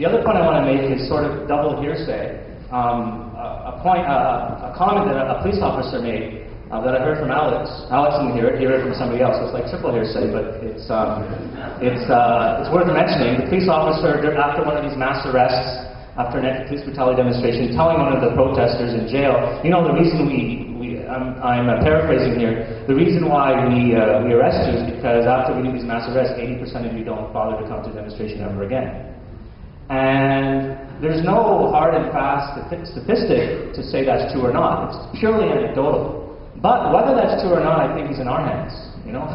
The other point I want to make is sort of double hearsay. A comment that a police officer made that I heard from Alex. Alex didn't hear it. He heard it from somebody else. It's like triple hearsay, but it's worth mentioning. The police officer, after one of these mass arrests, after an anti-police brutality demonstration, telling one of the protesters in jail, you know, the reason I'm paraphrasing here, the reason why we arrest you is because after we do these mass arrests, 80% of you don't bother to come to a demonstration ever again. And there's no hard and fast statistic to say that's true or not. It's purely anecdotal. But whether that's true or not, I think is in our hands. You know,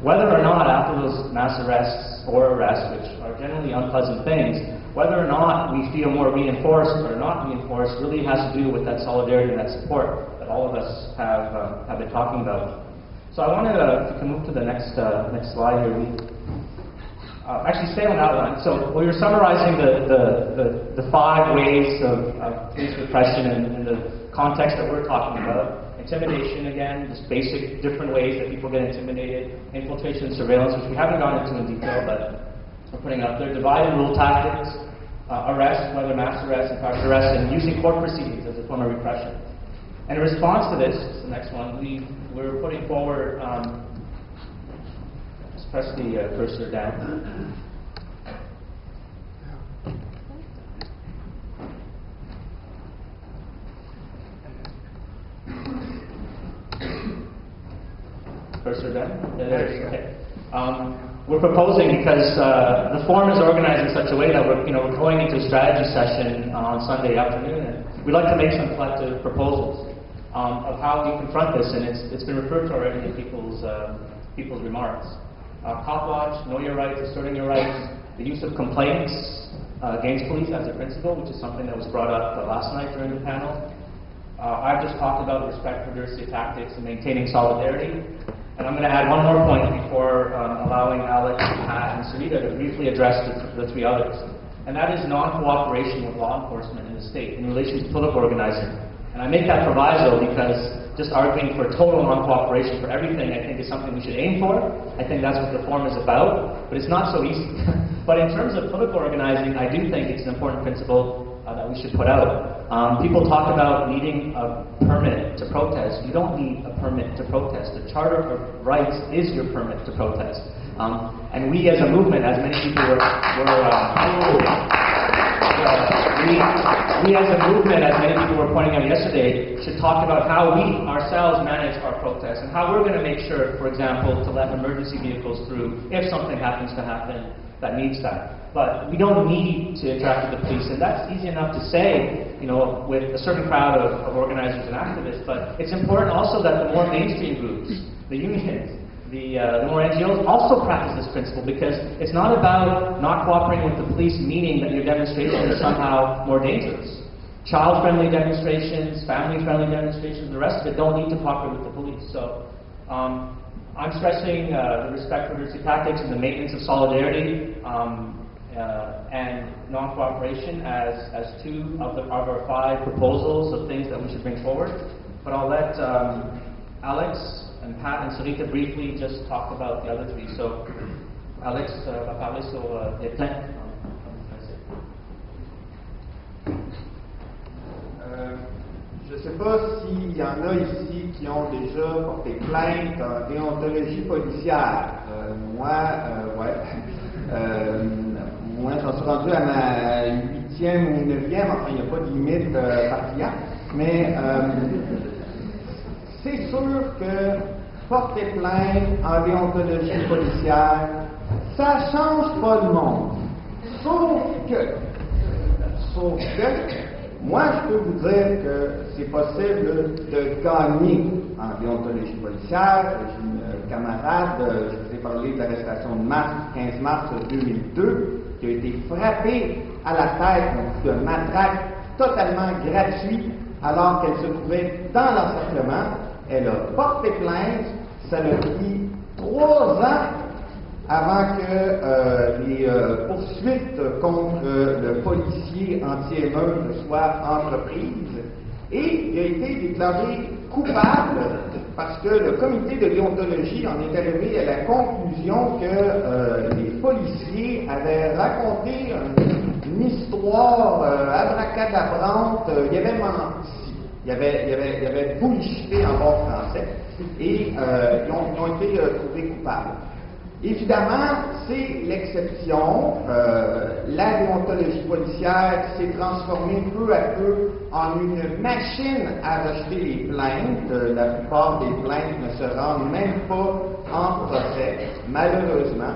whether or not after those mass arrests or arrests, which are generally unpleasant things, whether or not we feel more reinforced or not reinforced, really has to do with that solidarity and that support that all of us have been talking about. So I wanted to, if you can move to the next slide here. Actually, stay on that one. So we were summarizing the 5 ways of police repression in the context that we're talking about. Intimidation, again, just basic different ways that people get intimidated. Infiltration and surveillance, which we haven't gone into in detail, but we're putting up there. Divide and rule tactics, arrest, whether mass arrest and private arrest, and using court proceedings as a form of repression. And in response to this, the next one, we're putting forward, just press the cursor down. Cursor down? There it is. Okay. We're proposing, because the forum is organized in such a way that we're going into a strategy session on Sunday afternoon, and we'd like to make some collective proposals of how we confront this, and it's been referred to already in people's remarks. Cop watch, know your rights, asserting your rights, the use of complaints against police as a principle, which is something that was brought up last night during the panel. I've just talked about respect for diversity tactics and maintaining solidarity. And I'm going to add one more point before allowing Alex, Pat, and Sarita to briefly address the 3 others. And that is non-cooperation with law enforcement in the state in relation to political organizing. And I make that proviso because just arguing for total non-cooperation for everything, I think, is something we should aim for. I think that's what the forum is about, but it's not so easy. But in terms of political organizing, I do think it's an important principle that we should put out. People talk about needing a permit to protest. You don't need a permit to protest. The Charter of Rights is your permit to protest. And we as a movement, as many people were pointing out yesterday, should talk about how we ourselves manage our protests and how we're going to make sure, for example, to let emergency vehicles through if something happens to happen that needs that. But we don't need to interact with the police, and that's easy enough to say, with a certain crowd of organizers and activists, but it's important also that the more mainstream groups, the unions, the more NGOs also practice this principle, because it's not about not cooperating with the police, meaning that your demonstration is somehow more dangerous. Child-friendly demonstrations, family-friendly demonstrations, the rest of it don't need to cooperate with the police. So I'm stressing the respect for diversity tactics and the maintenance of solidarity and non-cooperation as 2 of our 5 proposals of things that we should bring forward. But I'll let Alex and Pat and Sarita briefly just talk about the other 3. So Alex va parler sur les plaintes. Je ne sais pas s'il y en a ici qui ont déjà porté plainte en déontologie policière. Moi, j'en suis rendu à ma 8e ou 9e, enfin, il n'y a pas de limite particulière. Mais c'est sûr que porter plainte en déontologie policière, ça ne change pas le monde. Sauf que, moi, je peux vous dire que c'est possible de gagner en déontologie policière. J'ai une camarade, je vous ai parlé de l'arrestation de mars, 15 mars 2002, qui a été frappée à la tête d'un coup de matraque totalement gratuit alors qu'elle se trouvait dans l'encerclement. Elle a porté plainte. Ça a pris 3 ans avant que les poursuites contre le policier anti-émeute soient entreprises. Et il a été déclaré coupable parce que le comité de déontologie en est arrivé à la conclusion que les policiers avaient raconté une histoire histoire abracadabrante, il y avait menti, il y avait bullshité en bon français, et ils ont été trouvés coupables. Évidemment, c'est l'exception. La déontologie policière s'est transformée peu à peu en une machine à rejeter les plaintes. La plupart des plaintes ne se rendent même pas en procès, malheureusement.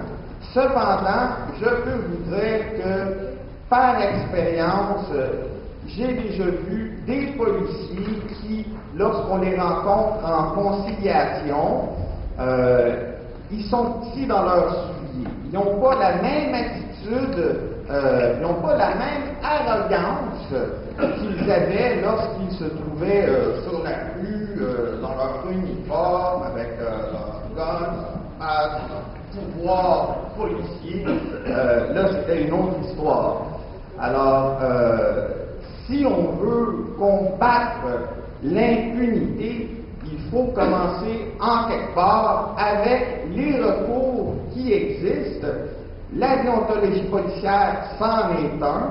Cependant, je peux vous dire que, par expérience, j'ai déjà vu des policiers qui, lorsqu'on les rencontre en conciliation, ils sont petits dans leur soulier. Ils n'ont pas la même attitude, ils n'ont pas la même arrogance qu'ils avaient lorsqu'ils se trouvaient sur la rue, dans leur uniforme, avec leur gun, leur pouvoir policier. Là, c'était une autre histoire. Alors, si on veut combattre l'impunité, il faut commencer en quelque part avec les recours qui existent. La déontologie policière, c'en est un.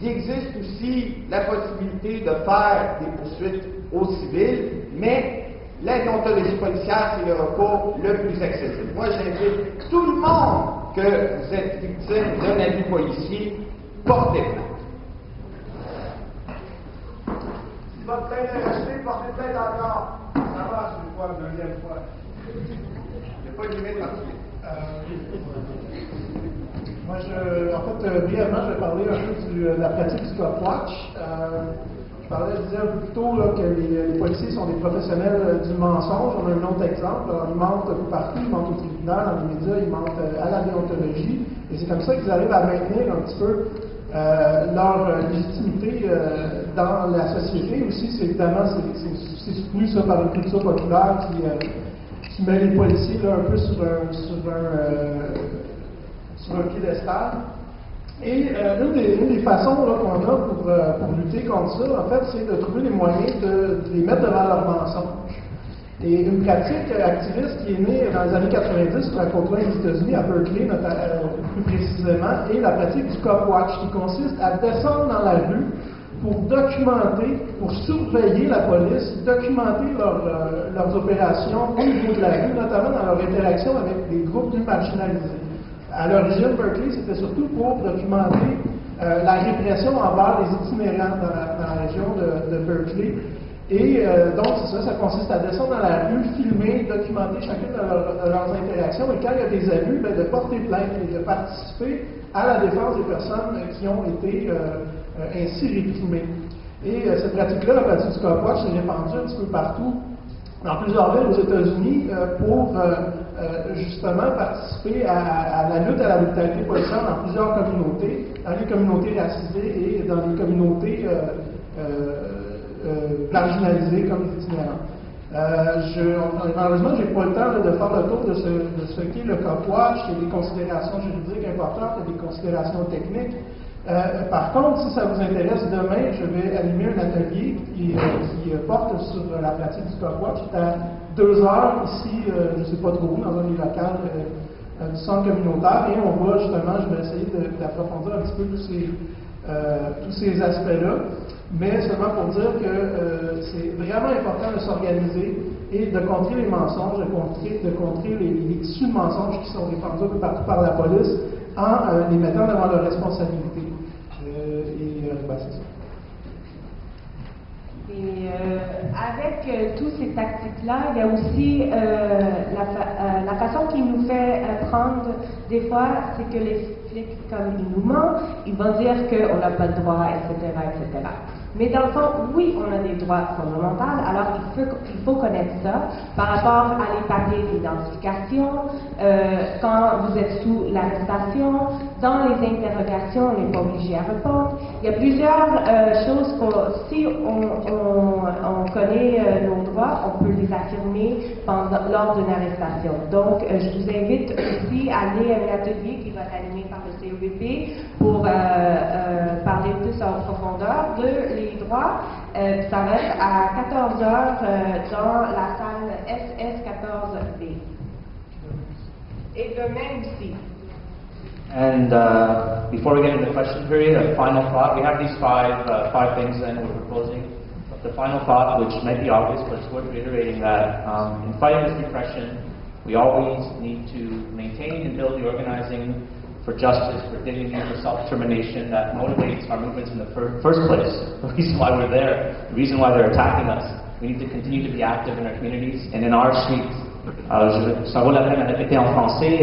Il existe aussi la possibilité de faire des poursuites au civil, mais la déontologie policière, c'est le recours le plus accessible. Moi, j'invite tout le monde que vous êtes victime d'un abus policier, portez plainte. Si votre plainte est rejetée, portez plainte encore. Ça marche une fois, une deuxième fois. Il n'y a pas de limite particulière. Moi, brièvement, je vais parler un peu de la pratique du stopwatch. Je disais un peu plus tôt là, que les policiers sont des professionnels du mensonge. On a un autre exemple. Alors, ils mentent un peu partout, ils mentent au tribunal, dans les médias, ils mentent à la déontologie. Et c'est comme ça qu'ils arrivent à maintenir un petit peu leur légitimité dans la société. Aussi, c'est évidemment, c'est soutenu ça par une culture populaire qui met les policiers là, un peu sur un piédestal. Et une des façons qu'on a pour lutter contre ça, en fait, c'est de trouver les moyens de les mettre devant leurs mensonges. Et une pratique activiste qui est née dans les années 90 sur la côte ouest des États-Unis, à Berkeley plus précisément, est la pratique du cop watch, qui consiste à descendre dans la rue pour documenter, pour surveiller la police, documenter leurs opérations au niveau de la rue, notamment dans leur interaction avec des groupes plus marginalisés. À l'origine, Berkeley, c'était surtout pour documenter la répression envers les itinérants dans la région de Berkeley. Et donc, c'est ça consiste à descendre dans la rue, filmer, documenter chacune de leurs interactions, et quand il y a des abus, de porter plainte et de participer à la défense des personnes qui ont été ainsi réprimées. Et cette pratique-là, la pratique du cop watch, s'est répandue un petit peu partout, dans plusieurs villes aux États-Unis, pour justement participer à la lutte à la brutalité policière dans plusieurs communautés, dans les communautés racisées et dans les communautés marginalisés comme les itinérants. Malheureusement, je n'ai pas le temps de faire le tour de ce qu'est le cop watch. Il y a des considérations juridiques importantes, il y a des considérations techniques. Par contre, si ça vous intéresse, demain, je vais animer un atelier qui porte sur la pratique du cop watch. C'est à 2 heures ici, je ne sais pas trop où, dans un des locales du centre communautaire, et on va justement, je vais essayer d'approfondir un petit peu tous ces aspects-là. Mais seulement pour dire que c'est vraiment important de s'organiser et de contrer les mensonges, de contrer les tissus de mensonges qui sont répandus un peu partout par la police en les mettant devant leurs responsabilités. C'est ça. Et avec tous ces tactiques-là, il y a aussi la façon qu'ils nous fait prendre des fois, c'est que les flics, comme ils nous mentent, ils vont dire qu'on n'a pas de droit, etc., etc. Mais dans le fond, oui, on a des droits fondamentaux, alors il faut connaître ça par rapport à les papiers d'identification, quand vous êtes sous l'arrestation, dans les interrogations, on n'est pas obligé à répondre. Il y a plusieurs choses si on connaît nos droits, on peut les affirmer lors d'une arrestation. Donc, je vous invite aussi à aller à un atelier qui va être animé par le CEVP pour parler plus en profondeur de les droits. Ça va être à 14h dans la salle SS14B. Et demain aussi. And before we get into the question period, a final thought. We have these five things then we're proposing. But the final thought, which might be obvious, but it's worth reiterating that in fighting this repression, we always need to maintain and build the organizing for justice, for dignity, for self-determination that motivates our movements in the first place. The reason why we're there, the reason why they're attacking us. We need to continue to be active in our communities and in our streets. Ça vaut la peine de répéter en français.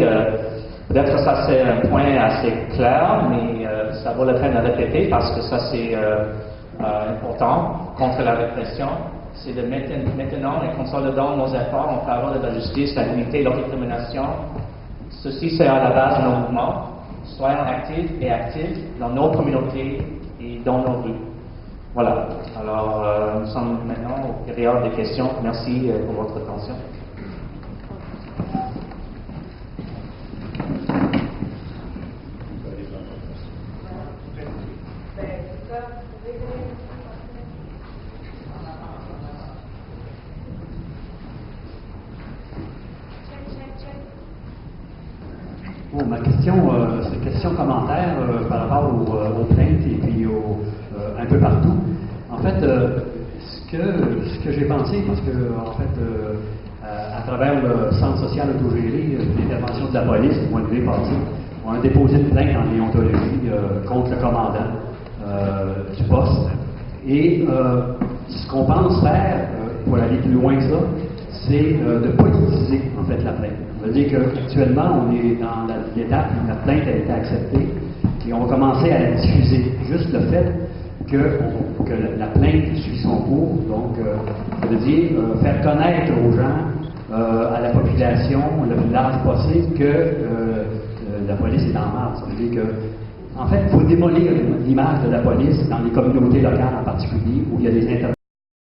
Peut-être que ça c'est un point assez clair, mais ça vaut la peine de répéter parce que ça c'est important contre la répression. C'est de maintenant et consolidant nos efforts en faveur de la justice, la dignité et l'autodétermination. Ceci c'est à la base de nos mouvements. Soyons actifs et actifs dans nos communautés et dans nos rues. Voilà. Alors, nous sommes maintenant au période des questions. Merci pour votre attention. Bon, ma question, c'est une question commentaire par rapport aux plaintes et puis un peu partout. En fait, ce que j'ai pensé, parce que en fait, à travers le centre social autogéré, l'intervention de la police, le mois de mai passé, on a déposé une plainte en déontologie contre le commandant du poste. Et ce qu'on pense faire, pour aller plus loin que ça, c'est de politiser en fait la plainte. Ça veut dire qu'actuellement, on est dans l'étape où la plainte a été acceptée et on va commencer à la diffuser. Juste le fait que la plainte suit son cours, donc ça veut dire faire connaître aux gens, à la population, le plus large possible, que la police est en marche. Ça veut dire que, en fait, il faut démolir l'image de la police dans les communautés locales en particulier, où il y a des interventions